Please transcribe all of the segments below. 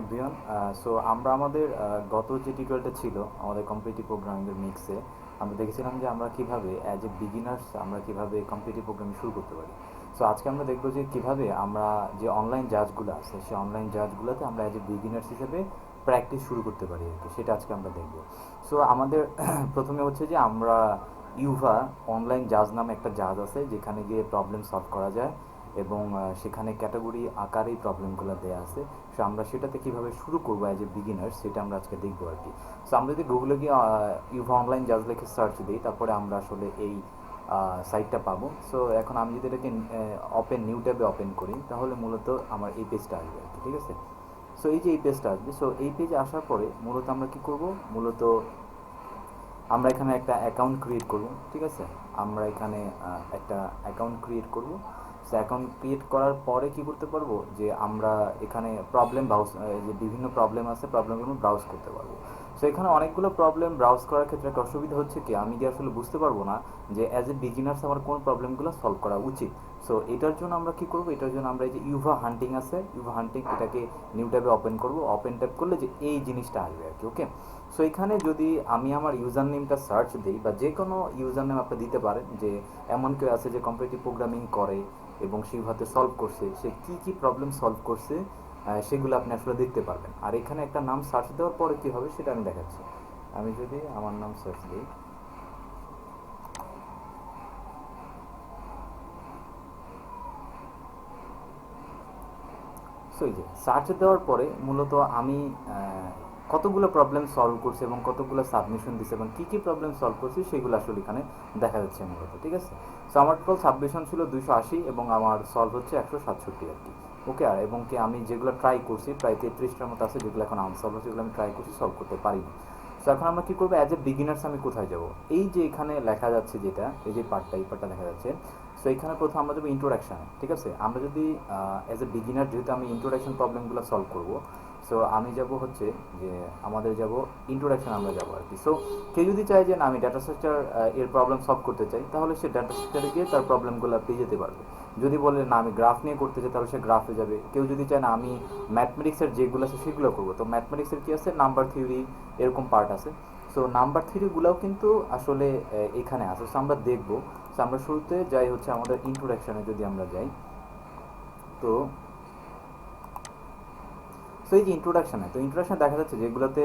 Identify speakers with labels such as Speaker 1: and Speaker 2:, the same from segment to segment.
Speaker 1: Everyone. So আমরা আমাদের গত যে টিউটোরিয়ালটা ছিল আমাদের কম্পিটিটিভ প্রোগ্রামিংয়ের মিক্সে আমরা দেখেছিলাম যে আমরা কিভাবে অ্যাজ এ বিগিনার্স আমরা কিভাবে কম্পিটিটিভ প্রোগ্রামিং শুরু করতে পারি। সো আজকে আমরা দেখবো যে কিভাবে আমরা যে অনলাইন জাজগুলো আছে সেই অনলাইন জাজগুলোতে আমরা অ্যাজ এ বিগিনার্স হিসেবে প্র্যাকটিস শুরু করতে পারি আর কি, সেটা আজকে আমরা দেখবো। সো আমাদের প্রথমে হচ্ছে যে আমরা ইউভা অনলাইন জাজ নামে একটা জাজ আছে যেখানে গিয়ে প্রবলেম সলভ করা যায় এবং সেখানে ক্যাটাগরি আকারেই প্রবলেমগুলো দেওয়া আছে। সো আমরা সেটাতে কীভাবে শুরু করবো অ্যাজ এ বিগিনার সেটা আমরা আজকে দেখবো আর কি। সো আমরা যদি গুগলে গিয়ে ইউভা অনলাইন জাজ লিখে সার্চ দিই তারপরে আমরা আসলে এই সাইটটা পাবো। সো এখন আমি যদি এটাকে ওপেন নিউ ট্যাবে ওপেন করি তাহলে মূলত আমার এই পেজটা আসবে আর কি, ঠিক আছে। সো এই যে এই পেজটা আসবে, সো এই পেজে আসার পরে মূলত আমরা কী করবো, মূলত আমরা এখানে একটা অ্যাকাউন্ট ক্রিয়েট করব, ঠিক আছে। আমরা এখানে একটা অ্যাকাউন্ট ক্রিয়েট করব। সো অ্যাকাউন্ট ক্রিয়েট করার পরে কি করতে পারবো যে আমরা এখানে প্রবলেম ব্রাউজ, যে বিভিন্ন প্রবলেম আছে প্রবলেমগুলো ব্রাউজ করতে পারবো। সো এখানে অনেকগুলো প্রবলেম ব্রাউজ করার ক্ষেত্রে একটা অসুবিধা হচ্ছে কি, আমি কি আসলে বুঝতে পারবো না যে অ্যাজ এ বিগিনার্স আমার কোন প্রবলেমগুলো সলভ করা উচিত। সো এটার জন্য আমরা কি করব, এটার জন্য আমরা এই যে ইউভা হান্টিং আছে, ইউভা হান্টিং এটাকে নিউ ট্যাবে ওপেন করব। ওপেন ট্যাব করলে যে এই জিনিসটা আসবে আর কি, ওকে। সো এখানে যদি আমি আমার ইউজার নেমটা সার্চ দিই, বা যে কোনো ইউজার নেম আপনি দিতে পারেন, যে এমন কেউ আছে যে কম্পিটিটিভ প্রোগ্রামিং করে এবং সেই ভাবে সলভ করছে, সে কী কী প্রবলেম সলভ করছে সেগুলো আপনি আসলে দেখতে পারবেন। আর এখানে একটা নাম সার্চ দেওয়ার পরে কী হবে সেটা আমি দেখাচ্ছি। আমি যদি আমার নাম সার্চ দিই, সো এই যে সার্চ দেওয়ার পরে মূলত আমি কতগুলো প্রবলেম সলভ করছি এবং কতগুলো সাবমিশন দিচ্ছে এবং কী কী প্রবলেম সলভ করছি সেগুলো আসলে এখানে দেখা যাচ্ছে মূলত, ঠিক আছে। সো আমার টোটাল সাবমিশন ছিল 280 এবং আমার সলভ হচ্ছে 167 আর কি, ওকে। আর এবং কি আমি যেগুলো ট্রাই করছি প্রায় 33টার মতো আছে যেগুলো এখন আনসলভ আছে, যেগুলো আমি ট্রাই করছি সলভ করতে পারিনি। সো এখন আমরা কী করবো, অ্যাজ এ বিগিনার্স আমি কোথায় যাব, এই যে এখানে লেখা যাচ্ছে যেটা, এই যে পার্টটা, এই পার্টটা দেখা যাচ্ছে। সো এখানে প্রথম আমরা যাবো ইন্ট্রোডাকশানে, ঠিক আছে। আমরা যদি অ্যাজ এ বিগিনার, যেহেতু আমি ইন্ট্রোডাকশন প্রবলেমগুলো সলভ করবো, সো আমি যাব হচ্ছে যে আমাদের যাব ইন্ট্রোডাকশন আমরা যাবো আর কি। সো কেউ যদি চায় যে না আমি ডাটা স্ট্রাকচার এর প্রবলেম সলভ করতে চাই, তাহলে সে ডাটা স্ট্রাকচারে গিয়ে তার প্রবলেমগুলো পেয়ে যেতে পারবে। যদি বলে না আমি গ্রাফ নিয়ে করতে চাই তাহলে সে গ্রাফে যাবে। কেউ যদি চায় না আমি ম্যাথমেটিক্সের যেগুলো আছে সেগুলো করবো, তো ম্যাথমেটিক্সের কী আছে, নাম্বার থিওরি এরকম পার্ট আছে। সো নাম্বার থিওরিগুলোও কিন্তু আসলে এখানে আছে। সো আমরা দেখবো। সো আমরা শুরুতে যাই হচ্ছে আমাদের ইন্ট্রোডাকশানে যদি আমরা যাই, তো সো এই যে ইন্ট্রোডাকশানে, তো ইন্ট্রোডাকশানে দেখা যাচ্ছে যেগুলোতে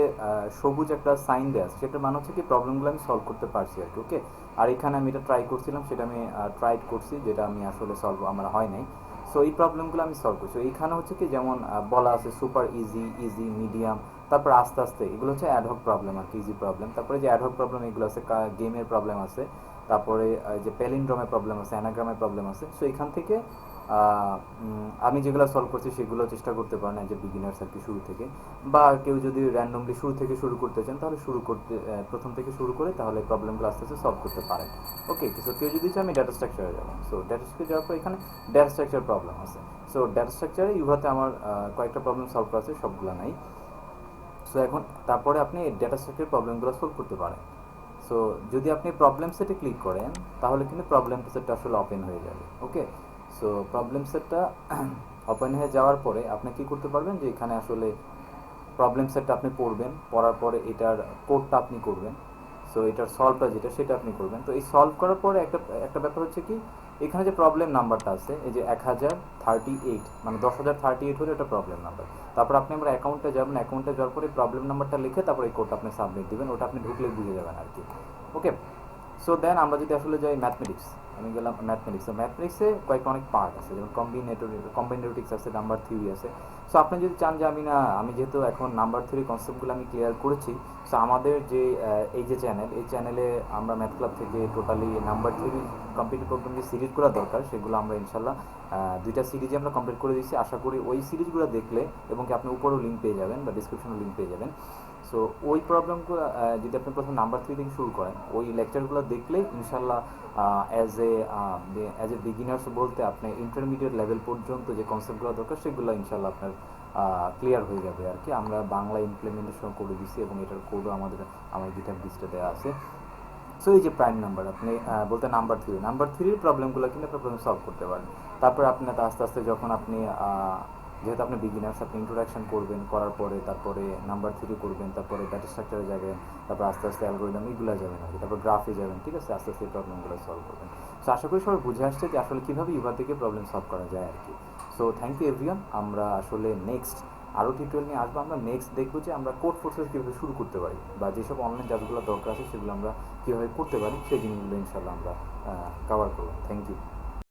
Speaker 1: সবুজ একটা সাইন দেওয়া আছে সেটার মানে হচ্ছে কি প্রবলেমগুলো আমি সলভ করতে পারছি আর কি, ওকে। আর এখানে আমি এটা ট্রাই করছিলাম, সেটা আমি ট্রাই করছি, যেটা আমি আসলে সলভ আমার হয় নাই। সো এই প্রবলেমগুলো আমি সলভ করছি। এইখানে হচ্ছে কি যেমন বলা আছে সুপার ইজি, ইজি, মিডিয়াম, তারপর আস্তে আস্তে এগুলো হচ্ছে অ্যাডহক প্রবলেম আর কি, ইজি প্রবলেম। তারপরে যে অ্যাডহক প্রবলেম এগুলো আছে, গেমের প্রবলেম আছে, তারপরে যে প্যালিন্ড্রোমের প্রবলেম আছে, অ্যানাগ্রামের প্রবলেম আছে। সো এখান থেকে আমি যেগুলো সলভ করছি সেগুলো চেষ্টা করতে পারেন অ্যাজ এ বিগিনার্স আর কি, শুরু থেকে। বা কেউ যদি র্যান্ডমলি শুরু থেকে শুরু করতে চান তাহলে প্রথম থেকে শুরু করে তাহলে প্রবলেমগুলো আস্তে আস্তে সলভ করতে পারেন, ওকে। সো কেউ যদি চায় আমি ডাটা স্ট্রাকচারে যাবো, সো ডাটা স্ট্রাকচার যাওয়ার পর এখানে ডাটা স্ট্রাকচার প্রবলেম আছে। সো ডাটা স্ট্রাকচারে ইউভাতে আমার কয়েকটা প্রবলেম সলভ করা আছে, সবগুলো নাই। সো এখন তারপরে আপনি ডাটা স্ট্রাকচার প্রবলেমগুলো সলভ করতে পারেন। সো যদি আপনি প্রবলেম সেটে ক্লিক করেন তাহলে কিন্তু প্রবলেম সেটটা আসলে ওপেন হয়ে যাবে, ওকে। সো প্রবলেম সেটটা ওপেন হয়ে যাওয়ার পরে আপনি কী করতে পারবেন, যে এখানে আসলে প্রবলেম সেটটা আপনি পড়বেন, পড়ার পরে এটার কোডটা আপনি করবেন। সো এটার সলভটা যেটা সেটা আপনি করবেন। তো এই সলভ করার পরে একটা একটা ব্যাপার হচ্ছে কি, এখানে যে প্রবলেম নাম্বারটা আছে এই যে 1038, মানে 10,038 হলে এটা প্রবলেম নাম্বার। তারপর আপনি আমরা অ্যাকাউন্টে যাবেন, অ্যাকাউন্টে যাওয়ার পরে প্রবলেম নাম্বারটা লিখে তারপর এই কোডটা আপনি সাবমিট দেবেন, ওটা আপনি ঢুকলে বুঝে যাবেন আর কি, ওকে। সো দেন আমরা যদি আসলে যাই ম্যাথমেটিক্স, আমি গেলাম ম্যাথমেটিক্স। তো ম্যাথমেটিক্সে কয়েকটা অনেক পার্ট আছে, যেমন কম্বিনেটরিক্স আছে, নাম্বার থিওরি আছে। সো আপনি যদি চান যে আমি যেহেতু এখন নাম্বার থিওরি কনসেপ্টগুলো আমি ক্লিয়ার করেছি, সো আমাদের যে এই যে এই চ্যানেলে আমরা ম্যাথ ক্লাব থেকে totally number theory competitive program যে সিরিজগুলো দরকার সেগুলো আমরা ইনশাল্লাহ 2টা সিরিজে আমরা কমপ্লিট করে দিচ্ছি। আশা করি ওই সিরিজগুলো দেখলে, এবং কি আপনি উপরেও লিঙ্ক পেয়ে যাবেন বা ডিসক্রিপশনেও লিঙ্ক পেয়ে যাবেন। সো ওই প্রবলেমগুলো যদি আপনি প্রথম নাম্বার থ্রি থেকে শুরু করেন, ওই লেকচারগুলো দেখলেই ইনশাল্লাহ অ্যাজ এ বিগিনার্স বলতে আপনি ইন্টারমিডিয়েট লেভেল পর্যন্ত যে কনসেপ্টগুলো দরকার সেগুলো ইনশাল্লাহ আপনার ক্লিয়ার হয়ে যাবে আর কি। আমরা বাংলা ইমপ্লিমেন্টেশন করে দিচ্ছি এবং এটার কোডও আমার গিটহাব লিস্টে দেওয়া আছে। সো এই যে প্রাইম নাম্বার আপনি বলতে নাম্বার থ্রির প্রবলেমগুলো কিন্তু আপনি প্রথমে সলভ করতে পারেন। তারপরে আপনি আস্তে আস্তে যখন আপনি যেহেতু আপনি বিগিনার্স, আপনি ইন্ট্রোডাকশন করবেন, করার পরে তারপরে নাম্বার থিওরি করবেন, তারপরে ডাটা স্ট্রাকচারে যাবেন, তারপর আস্তে আস্তে অ্যালগোরিদম এগুলো যাবেন আর কি, তারপর গ্রাফে যাবেন, ঠিক আছে, আস্তে আস্তে এই প্রবলেমগুলো সলভ করবেন। সো আশা করি সবাই বুঝে আসছে যে আসলে কীভাবে ইউভা থেকে প্রবলেম সলভ করা যায় আর কি। So thank you everyone. আমরা আসলে নেক্সট আরও টিউটোরিয়াল নিয়ে আসবো। আমরা নেক্সট দেখবো যে আমরা কোড প্রসেস কীভাবে শুরু করতে পারি, বা যেসব অনলাইন কাজগুলো দরকার আছে সেগুলো আমরা কীভাবে করতে পারি, সেই জিনিসগুলো ইনশাল্লাহ আমরা কভার করবো। Thank you.